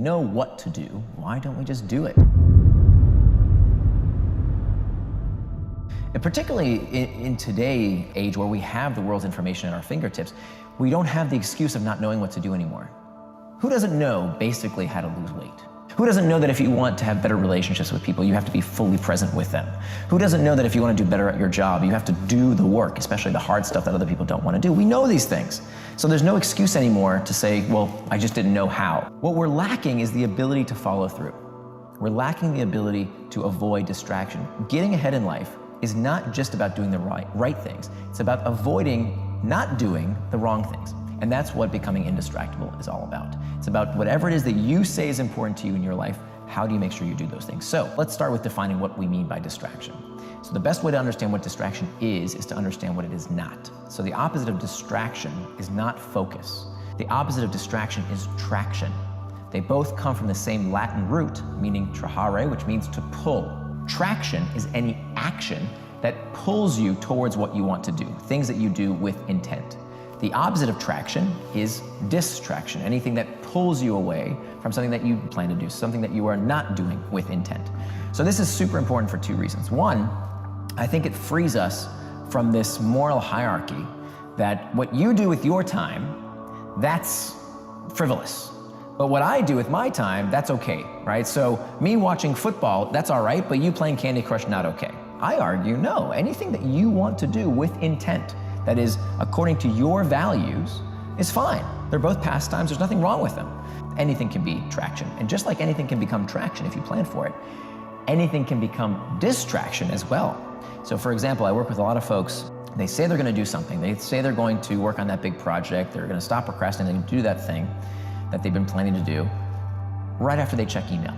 know what to do, why don't we just do it? And particularly in today's age where we have the world's information at our fingertips, we don't have the excuse of not knowing what to do anymore. Who doesn't know basically how to lose weight? Who doesn't know that if you want to have better relationships with people, you have to be fully present with them? Who doesn't know that if you want to do better at your job, you have to do the work, especially the hard stuff that other people don't want to do? We know these things. So there's no excuse anymore to say, well, I just didn't know how. What we're lacking is the ability to follow through. We're lacking the ability to avoid distraction. Getting ahead in life is not just about doing the right things. It's about avoiding not doing the wrong things. And that's what becoming indistractable is all about. It's about whatever it is that you say is important to you in your life, how do you make sure you do those things? So let's start with defining what we mean by distraction. So the best way to understand what distraction is to understand what it is not. So the opposite of distraction is not focus. The opposite of distraction is traction. They both come from the same Latin root, meaning trahare, which means to pull. Traction is any action that pulls you towards what you want to do, things that you do with intent. The opposite of traction is distraction, anything that pulls you away from something that you plan to do, something that you are not doing with intent. So this is super important for two reasons. One, I think it frees us from this moral hierarchy that what you do with your time, that's frivolous. But what I do with my time, that's okay, right? So me watching football, that's all right, but you playing Candy Crush, not okay. I argue, no, anything that you want to do with intent, that is according to your values, is fine. They're both pastimes, there's nothing wrong with them. Anything can be traction. And just like anything can become traction if you plan for it, anything can become distraction as well. So for example, I work with a lot of folks, they say they're gonna do something. They say they're going to work on that big project, they're gonna stop procrastinating, do that thing that they've been planning to do, right after they check email,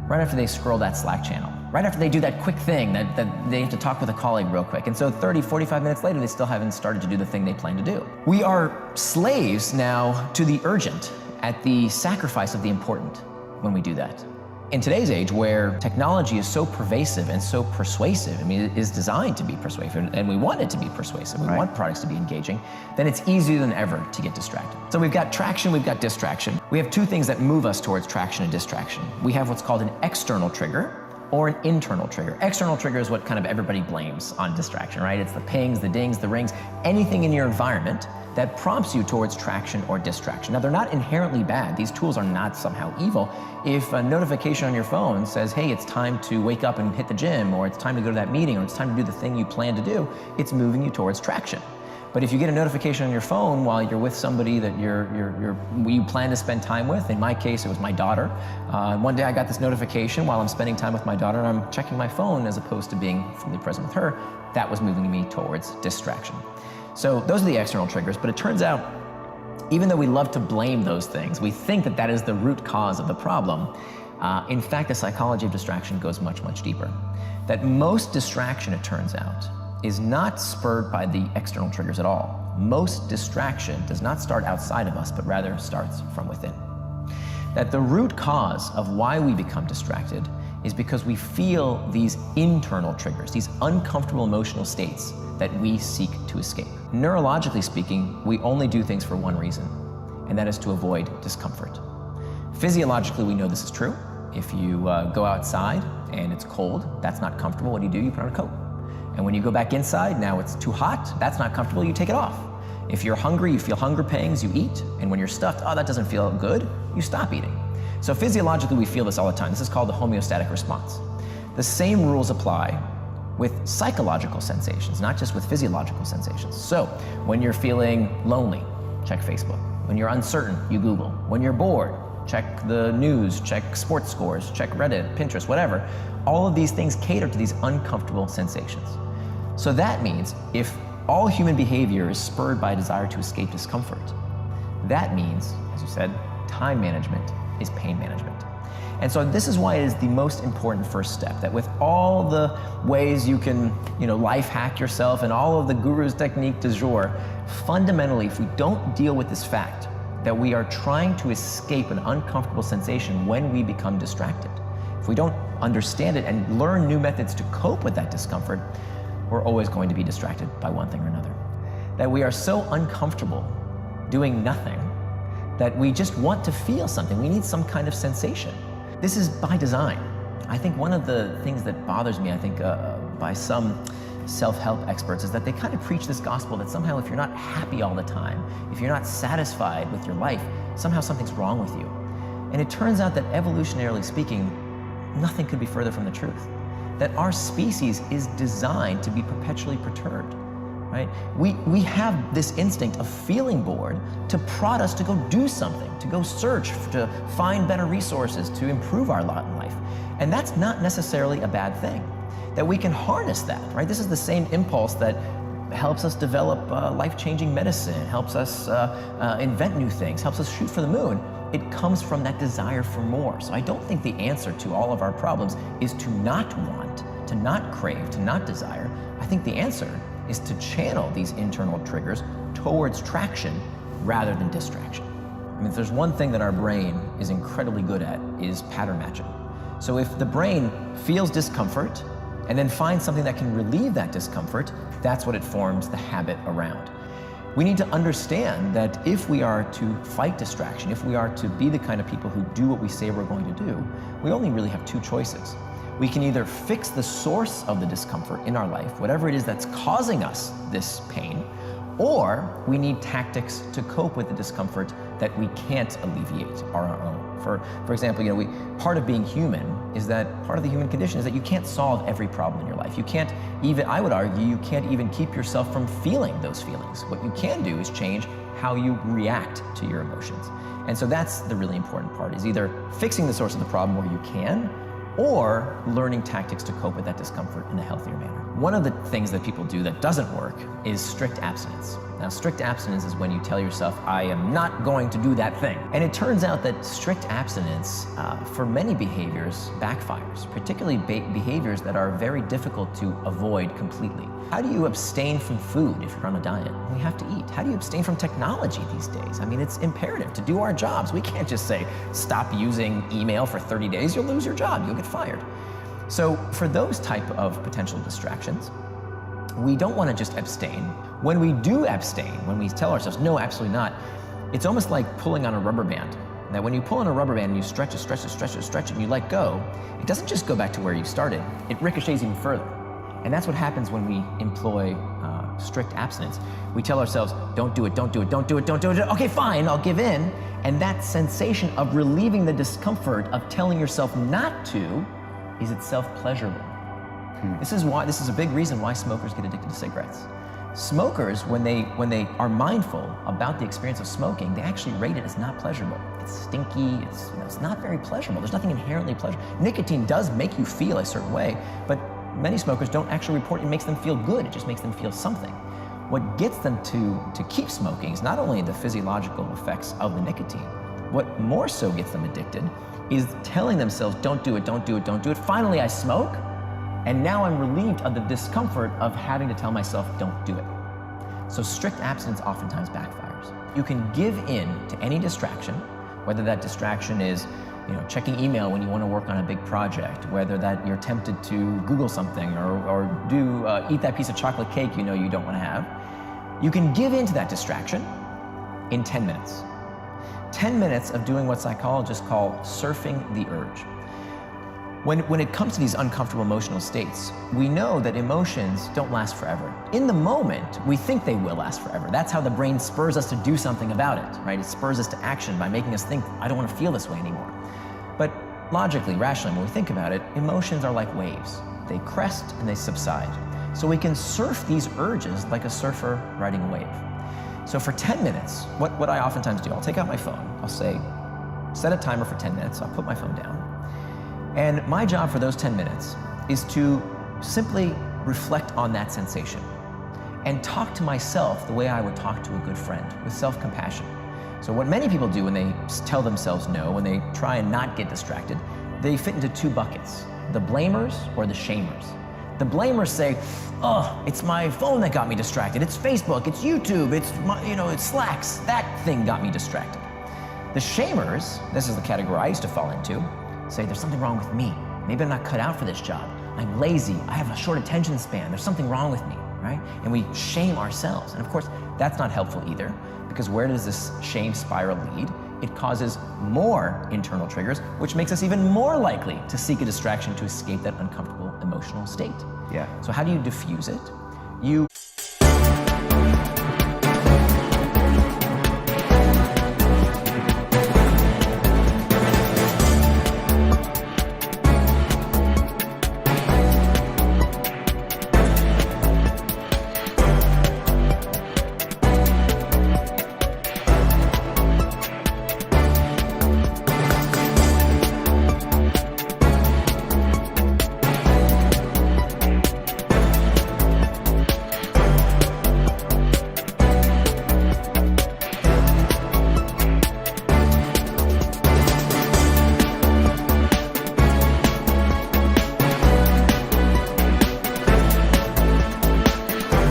right after they scroll that Slack channel, right after they do that quick thing that they have to talk with a colleague real quick. And so 30, 45 minutes later, they still haven't started to do the thing they plan to do. We are slaves now to the urgent at the sacrifice of the important when we do that. In today's age where technology is so pervasive and so persuasive, I mean, it is designed to be persuasive and we want it to be persuasive, we want products to be engaging, then it's easier than ever to get distracted. So we've got traction, we've got distraction. We have two things that move us towards traction and distraction. We have what's called an external trigger or an internal trigger. External trigger is what kind of everybody blames on distraction, right? It's the pings, the dings, the rings, anything in your environment that prompts you towards traction or distraction. Now, they're not inherently bad. These tools are not somehow evil. If a notification on your phone says, hey, it's time to wake up and hit the gym, or it's time to go to that meeting, or it's time to do the thing you plan to do, it's moving you towards traction. But if you get a notification on your phone while you're with somebody that you plan to spend time with, in my case, it was my daughter. One day I got this notification while I'm spending time with my daughter and I'm checking my phone as opposed to being fully present with her. That was moving me towards distraction. So those are the external triggers, but it turns out, even though we love to blame those things, we think that that is the root cause of the problem. In fact, the psychology of distraction goes much, much deeper. That most distraction, it turns out, is not spurred by the external triggers at all. Most distraction does not start outside of us, but rather starts from within. That the root cause of why we become distracted is because we feel these internal triggers, these uncomfortable emotional states that we seek to escape. Neurologically speaking, we only do things for one reason, and that is to avoid discomfort. Physiologically, we know this is true. If you go outside and it's cold, that's not comfortable, what do? You put on a coat. And when you go back inside, now it's too hot, that's not comfortable, you take it off. If you're hungry, you feel hunger pangs, you eat. And when you're stuffed, oh, that doesn't feel good, you stop eating. So physiologically, we feel this all the time. This is called the homeostatic response. The same rules apply with psychological sensations, not just with physiological sensations. So when you're feeling lonely, check Facebook. When you're uncertain, you Google. When you're bored, check the news, check sports scores, check Reddit, Pinterest, whatever. All of these things cater to these uncomfortable sensations. So that means if all human behavior is spurred by a desire to escape discomfort, that means, as you said, time management is pain management. And so this is why it is the most important first step, that with all the ways you can, life hack yourself and all of the guru's technique du jour, fundamentally, if we don't deal with this fact that we are trying to escape an uncomfortable sensation when we become distracted, if we don't understand it and learn new methods to cope with that discomfort, we're always going to be distracted by one thing or another. That we are so uncomfortable doing nothing that we just want to feel something. We need some kind of sensation. This is by design. I think one of the things that bothers me, by some self-help experts, is that they kind of preach this gospel that somehow if you're not happy all the time, if you're not satisfied with your life, somehow something's wrong with you. And it turns out that evolutionarily speaking, nothing could be further from the truth. That our species is designed to be perpetually perturbed, right? We have this instinct of feeling bored to prod us to go do something, to go search, to find better resources, to improve our lot in life. And that's not necessarily a bad thing. That we can harness that, right? This is the same impulse that helps us develop life-changing medicine, helps us invent new things, helps us shoot for the moon. It comes from that desire for more. So I don't think the answer to all of our problems is to not want, to not crave, to not desire. I think the answer is to channel these internal triggers towards traction rather than distraction. I mean, if there's one thing that our brain is incredibly good at, is pattern matching. So if the brain feels discomfort and then finds something that can relieve that discomfort, that's what it forms the habit around. We need to understand that if we are to fight distraction, if we are to be the kind of people who do what we say we're going to do, we only really have two choices. We can either fix the source of the discomfort in our life, whatever it is that's causing us this pain, or we need tactics to cope with the discomfort that we can't alleviate on our own. For example, part of being human is that part of the human condition is that you can't solve every problem in your life. You can't even, I would argue, you can't even keep yourself from feeling those feelings. What you can do is change how you react to your emotions. And so that's the really important part, is either fixing the source of the problem where you can, or learning tactics to cope with that discomfort in a healthier manner. One of the things that people do that doesn't work is strict abstinence. Now, strict abstinence is when you tell yourself, I am not going to do that thing. And it turns out that strict abstinence, for many behaviors, backfires, particularly behaviors that are very difficult to avoid completely. How do you abstain from food if you're on a diet? We have to eat. How do you abstain from technology these days? I mean, it's imperative to do our jobs. We can't just say, stop using email for 30 days, you'll lose your job, you'll get fired. So for those type of potential distractions, we don't want to just abstain. When we do abstain, when we tell ourselves, no, absolutely not, it's almost like pulling on a rubber band. That when you pull on a rubber band and you stretch it, and you let go, it doesn't just go back to where you started, it ricochets even further. And that's what happens when we employ strict abstinence. We tell ourselves, don't do it, don't do it, don't do it, don't do it. Okay, fine, I'll give in. And that sensation of relieving the discomfort of telling yourself not to is itself pleasurable. This is a big reason why smokers get addicted to cigarettes. Smokers, when they are mindful about the experience of smoking, they actually rate it as not pleasurable. It's stinky, it's not very pleasurable. There's nothing inherently pleasurable. Nicotine does make you feel a certain way, but many smokers don't actually report it makes them feel good, it just makes them feel something. What gets them to keep smoking is not only the physiological effects of the nicotine, what more so gets them addicted is telling themselves, don't do it, don't do it, don't do it. Finally, I smoke, and now I'm relieved of the discomfort of having to tell myself, don't do it. So strict abstinence oftentimes backfires. You can give in to any distraction, whether that distraction is checking email when you want to work on a big project, whether that you're tempted to Google something or eat that piece of chocolate cake you don't want to have. You can give in to that distraction in 10 minutes. 10 minutes of doing what psychologists call surfing the urge. When it comes to these uncomfortable emotional states, we know that emotions don't last forever. In the moment, we think they will last forever. That's how the brain spurs us to do something about it, right? It spurs us to action by making us think, I don't want to feel this way anymore. But logically, rationally, when we think about it, emotions are like waves. They crest and they subside. So we can surf these urges like a surfer riding a wave. So for 10 minutes, what I oftentimes do, I'll take out my phone, I'll say, set a timer for 10 minutes, I'll put my phone down. And my job for those 10 minutes is to simply reflect on that sensation and talk to myself the way I would talk to a good friend, with self-compassion. So what many people do when they tell themselves no, when they try and not get distracted, they fit into two buckets, the blamers or the shamers. The blamers say, oh, it's my phone that got me distracted. It's Facebook, it's YouTube, it's Slacks. That thing got me distracted. The shamers, this is the category I used to fall into, say there's something wrong with me. Maybe I'm not cut out for this job. I'm lazy, I have a short attention span. There's something wrong with me, right? And we shame ourselves. And of course, that's not helpful either, because where does this shame spiral lead? it causes more internal triggers, which makes us even more likely to seek a distraction to escape that uncomfortable emotional state. Yeah. So how do you diffuse it? You